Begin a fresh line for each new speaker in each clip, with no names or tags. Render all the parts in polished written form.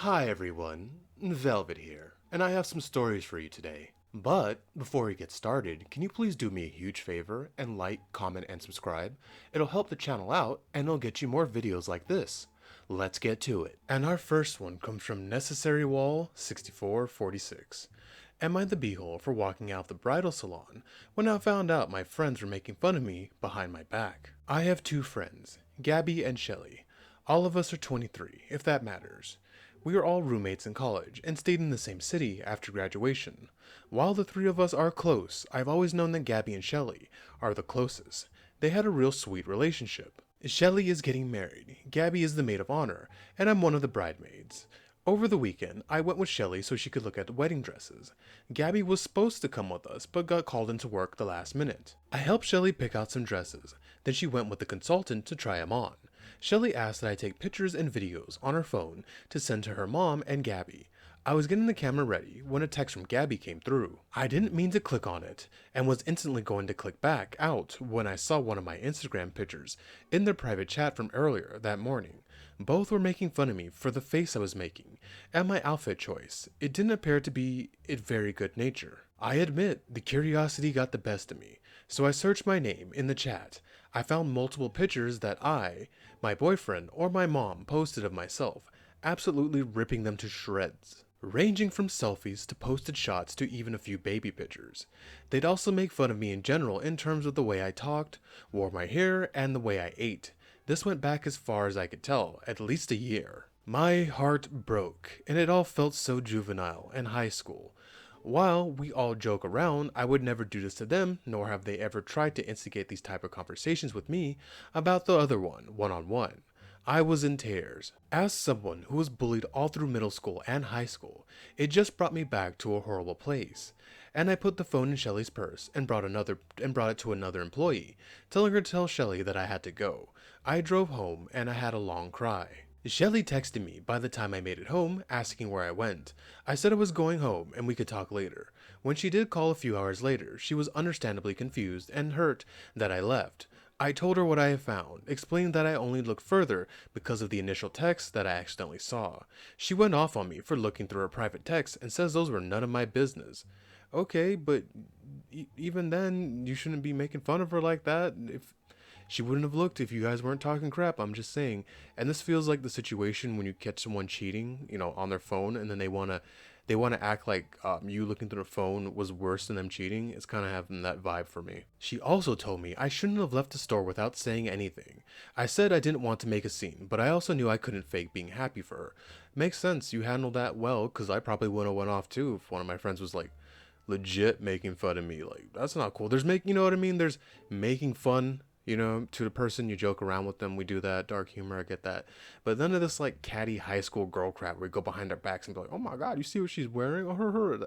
Hi everyone, Velvet here, and I have some stories for you today. But before we get started, can you please do me a huge favor and like, comment, and subscribe? It'll help the channel out and it'll get you more videos like this. Let's get to it. And our first one comes from Necessary Wall 6446. Am I the beehole for walking out of the bridal salon when I found out my friends were making fun of me behind my back? I have two friends, Gabby and Shelly. All of us are 23, if that matters. We are all roommates in college and stayed in the same city after graduation. While the three of us are close, I've always known that Gabby and Shelly are the closest. They had a real sweet relationship. Shelly is getting married, Gabby is the maid of honor, and I'm one of the bridesmaids. Over the weekend, I went with Shelly so she could look at the wedding dresses. Gabby was supposed to come with us, but got called into work the last minute. I helped Shelly pick out some dresses, then she went with the consultant to try them on. Shelly asked that I take pictures and videos on her phone to send to her mom and Gabby. I was getting the camera ready when a text from Gabby came through. I didn't mean to click on it, and was instantly going to click back out when I saw one of my Instagram pictures in their private chat from earlier that morning. Both were making fun of me for the face I was making, and my outfit choice. It didn't appear to be in very good nature. I admit, the curiosity got the best of me, so I searched my name in the chat. I found multiple pictures that I, my boyfriend, or my mom posted of myself, absolutely ripping them to shreds. Ranging from selfies to posted shots to even a few baby pictures. They'd also make fun of me in general in terms of the way I talked, wore my hair, and the way I ate. This went back as far as I could tell, at least a year. My heart broke, and it all felt so juvenile and high school. While we all joke around, I would never do this to them, nor have they ever tried to instigate these type of conversations with me about the other one-on-one. I was in tears. As someone who was bullied all through middle school and high school, it just brought me back to a horrible place. And I put the phone in Shelly's purse and brought it to another employee, telling her to tell Shelly that I had to go. I drove home and I had a long cry. Shelly texted me by the time I made it home, asking where I went. I said I was going home and we could talk later. When she did call a few hours later, she was understandably confused and hurt that I left. I told her what I had found, explaining that I only looked further because of the initial text that I accidentally saw. She went off on me for looking through her private texts and says those were none of my business. Okay, but even then, you shouldn't be making fun of her like that. If she wouldn't have looked if you guys weren't talking crap, I'm just saying. And this feels like the situation when you catch someone cheating, on their phone, and then they want to act like you looking through the phone was worse than them cheating. It's kind of having that vibe for me. She also told me I shouldn't have left the store without saying anything. I said I didn't want to make a scene, but I also knew I couldn't fake being happy for her. Makes sense, you handled that well, because I probably would have went off too if one of my friends was like legit making fun of me. Like, that's not cool. There's you know what I mean? There's making fun, to the person, you joke around with them. We do that, dark humor, I get that. But none of this like catty high school girl crap where we go behind their backs and be like, oh my god, you see what she's wearing? Oh, her.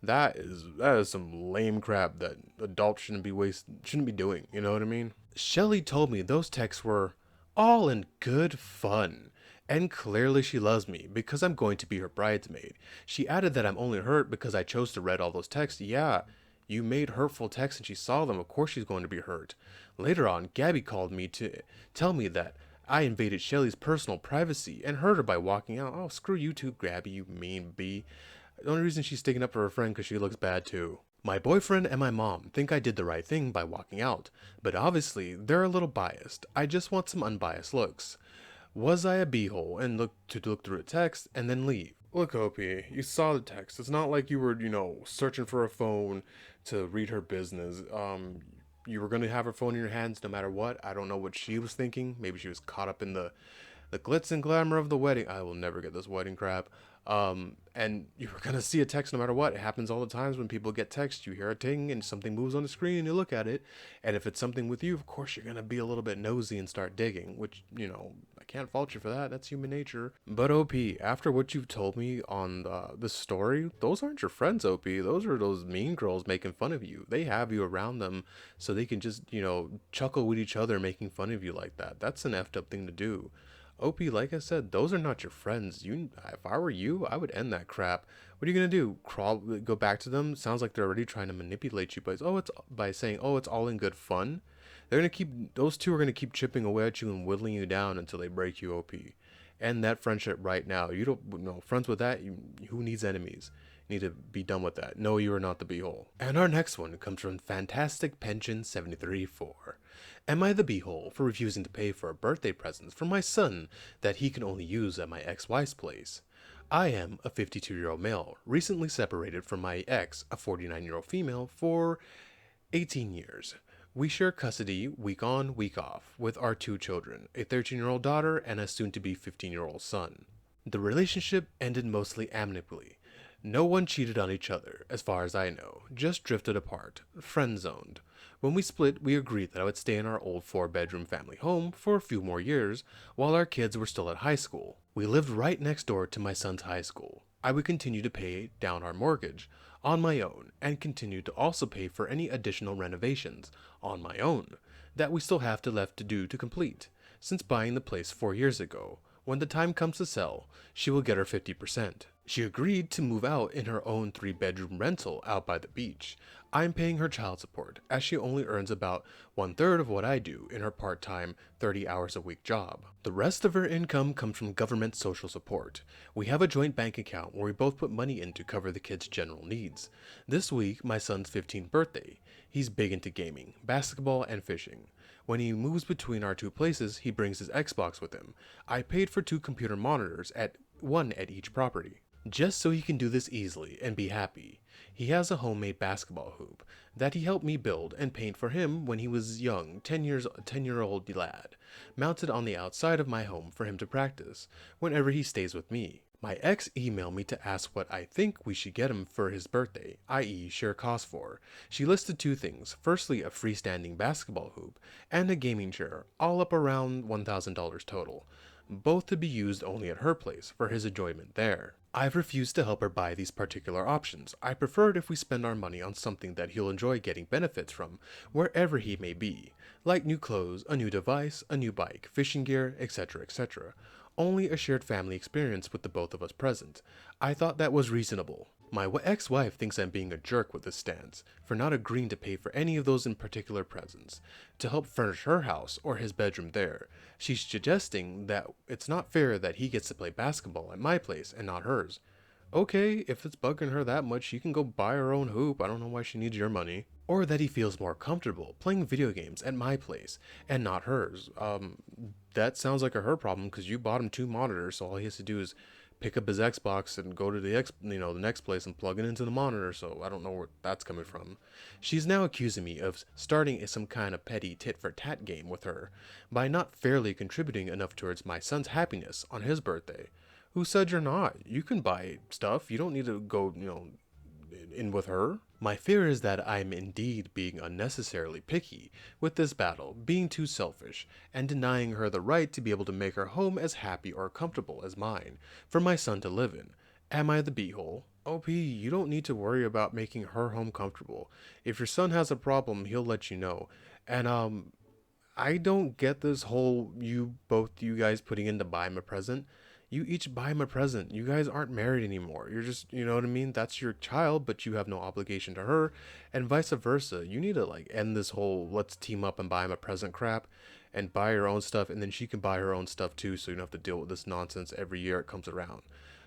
That is some lame crap that adults shouldn't be doing. You know what I mean? Shelly told me those texts were all in good fun. And clearly she loves me because I'm going to be her bridesmaid. She added that I'm only hurt because I chose to read all those texts. Yeah, you made hurtful texts and she saw them. Of course she's going to be hurt. Later on, Gabby called me to tell me that I invaded Shelly's personal privacy and hurt her by walking out. Oh, screw you too, Gabby, you mean bee. The only reason she's sticking up for her friend because she looks bad too. My boyfriend and my mom think I did the right thing by walking out, but obviously they're a little biased. I just want some unbiased looks. Was I a beehole and look through a text and then leave? Look, Opie, you saw the text. It's not like you were, searching for a phone to read her business. You were gonna have her phone in your hands no matter what. I don't know what she was thinking. Maybe she was caught up in the glitz and glamour of the wedding. I will never get this wedding crap. And you were gonna see a text no matter what. It happens all the times when people get text. You hear a ting and something moves on the screen and you look at it. And if it's something with you, of course you're gonna be a little bit nosy and start digging, which, I can't fault you for that. That's human nature. But OP, after what you've told me on the story, those aren't your friends, OP. Those are those mean girls making fun of you. They have you around them so they can just, chuckle with each other making fun of you like that. That's an effed up thing to do. OP, like I said, those are not your friends. If I were you, I would end that crap. What are you gonna do? Go back to them? Sounds like they're already trying to manipulate you, by saying, oh, it's all in good fun. Those two are gonna keep chipping away at you and whittling you down until they break you, OP. End that friendship right now. You don't know friends with that. Who needs enemies? You need to be done with that. No, you are not the beehole. And our next one comes from Fantastic Pension 734. Am I the beehole for refusing to pay for birthday presents for my son that he can only use at my ex-wife's place? I am a 52-year-old male, recently separated from my ex, a 49-year-old female, for 18 years. We share custody week on, week off, with our two children, a 13-year-old daughter and a soon-to-be 15-year-old son. The relationship ended mostly amicably. No one cheated on each other, as far as I know, just drifted apart, friend-zoned. When we split, we agreed that I would stay in our old 4-bedroom family home for a few more years, while our kids were still at high school. We lived right next door to my son's high school. I would continue to pay down our mortgage on my own, and continue to also pay for any additional renovations on my own that we still have left to do to complete. Since buying the place 4 years ago, when the time comes to sell, she will get her 50%. She agreed to move out in her own 3-bedroom rental out by the beach. I'm paying her child support, as she only earns about 1/3 of what I do in her part-time 30 hours a week job. The rest of her income comes from government social support. We have a joint bank account where we both put money in to cover the kids' general needs. This week, my son's 15th birthday. He's big into gaming, basketball, and fishing. When he moves between our two places, he brings his Xbox with him. I paid for 2 computer monitors, one at each property, just so he can do this easily and be happy. He has a homemade basketball hoop that he helped me build and paint for him when he was young, 10-year-old lad, mounted on the outside of my home for him to practice whenever he stays with me. My ex emailed me to ask what I think we should get him for his birthday, i.e. share costs for. She listed 2 things, firstly a freestanding basketball hoop and a gaming chair, all up around $1,000 total, both to be used only at her place for his enjoyment there. I've refused to help her buy these particular options. I prefer it if we spend our money on something that he'll enjoy getting benefits from, wherever he may be, like new clothes, a new device, a new bike, fishing gear, etc., etc. Only a shared family experience with the both of us present. I thought that was reasonable. My ex-wife thinks I'm being a jerk with this stance, for not agreeing to pay for any of those in particular presents, to help furnish her house or his bedroom there. She's suggesting that it's not fair that he gets to play basketball at my place and not hers. Okay, if it's bugging her that much, she can go buy her own hoop. I don't know why she needs your money. Or that he feels more comfortable playing video games at my place and not hers. That sounds like a her problem because you bought him 2 monitors, so all he has to do is pick up his Xbox and go to the next place and plug it into the monitor. So I don't know where that's coming from. She's now accusing me of starting some kind of petty tit-for-tat game with her by not fairly contributing enough towards my son's happiness on his birthday. Who said you're not? You can buy stuff. You don't need to go, in with her. My fear is that I'm indeed being unnecessarily picky with this battle, being too selfish, and denying her the right to be able to make her home as happy or comfortable as mine, for my son to live in. Am I the beehole? OP, you don't need to worry about making her home comfortable. If your son has a problem, he'll let you know. And, I don't get this whole both you guys putting in to buy him a present. You each buy him a present. You guys aren't married anymore. You're just, you know what I mean? That's your child, but you have no obligation to her, and vice versa. You need to end this whole let's team up and buy him a present crap and buy your own stuff, and then she can buy her own stuff too, so you don't have to deal with this nonsense every year it comes around.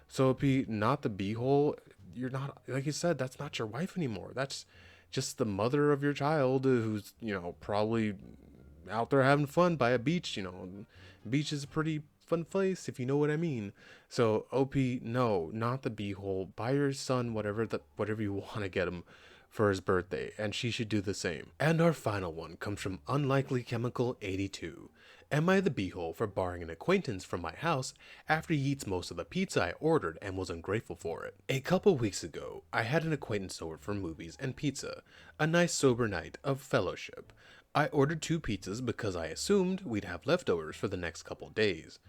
So, P, not the beehole. You're not, like you said, that's not your wife anymore. That's just the mother of your child who's, probably out there having fun by a beach. Beach is a pretty fun place, if you know what I mean. So OP, no, not the beehole. Buy your son whatever you want to get him for his birthday, and she should do the same. And our final one comes from Unlikely Chemical 82. Am I the beehole for barring an acquaintance from my house after he eats most of the pizza I ordered and was ungrateful for it? A couple weeks ago, I had an acquaintance over for movies and pizza, a nice sober night of fellowship. I ordered 2 pizzas because I assumed we'd have leftovers for the next couple days.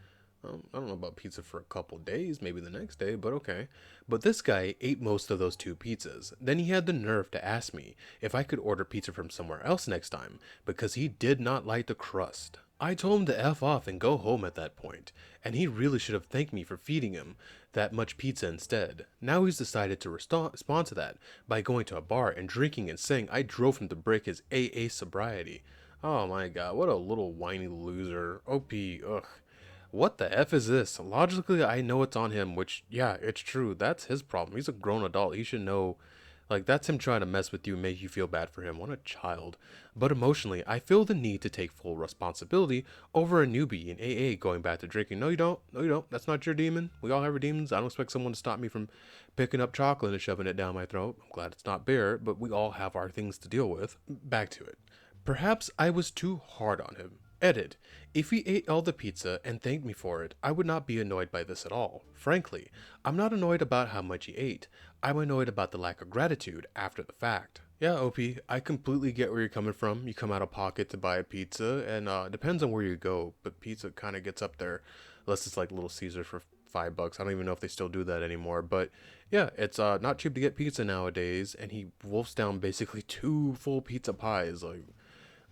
I don't know about pizza for a couple days, maybe the next day, but okay. But this guy ate most of those 2 pizzas. Then he had the nerve to ask me if I could order pizza from somewhere else next time, because he did not like the crust. I told him to F off and go home at that point, and he really should have thanked me for feeding him that much pizza instead. Now he's decided to respond to that by going to a bar and drinking and saying I drove him to break his AA sobriety. Oh my god, what a little whiny loser. OP, ugh. What the F is this? Logically, I know it's on him, which, yeah, it's true. That's his problem. He's a grown adult. He should know. Like, that's him trying to mess with you and make you feel bad for him. What a child. But emotionally, I feel the need to take full responsibility over a newbie in AA going back to drinking. No, you don't. No, you don't. That's not your demon. We all have our demons. I don't expect someone to stop me from picking up chocolate and shoving it down my throat. I'm glad it's not beer, but we all have our things to deal with. Back to it. Perhaps I was too hard on him. Edit. If he ate all the pizza and thanked me for it, I would not be annoyed by this at all. Frankly, I'm not annoyed about how much he ate. I'm annoyed about the lack of gratitude after the fact. Yeah, OP, I completely get where you're coming from. You come out of pocket to buy a pizza, and depends on where you go, but pizza kind of gets up there, unless it's like Little Caesar for $5. I don't even know if they still do that anymore, but yeah, it's not cheap to get pizza nowadays, and he wolfs down basically two full pizza pies. Like,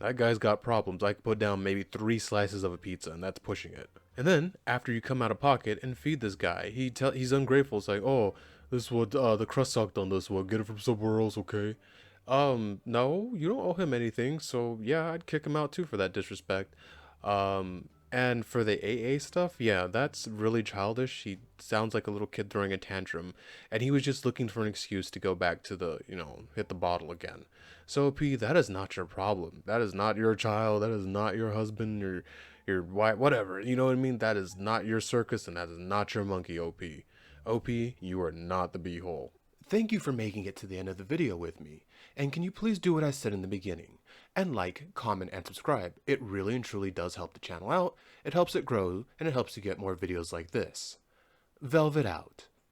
that guy's got problems. I could put down maybe 3 slices of a pizza, and that's pushing it. And then, after you come out of pocket and feed this guy, he's ungrateful. It's like, oh, this what the crust sucked on this one. Get it from somewhere else, okay? No, you don't owe him anything. So yeah, I'd kick him out too for that disrespect. And for the AA stuff, yeah, that's really childish. He sounds like a little kid throwing a tantrum, and he was just looking for an excuse to go back to hit the bottle again. So P, that is not your problem. That is not your child. That is not your husband, your wife, whatever. You know what I mean? That is not your circus, and that is not your monkey, OP. OP, you are not the beehole. Thank you for making it to the end of the video with me. And can you please do what I said in the beginning? And like, comment, and subscribe. It really and truly does help the channel out. It helps it grow, and it helps you get more videos like this. Velvet out.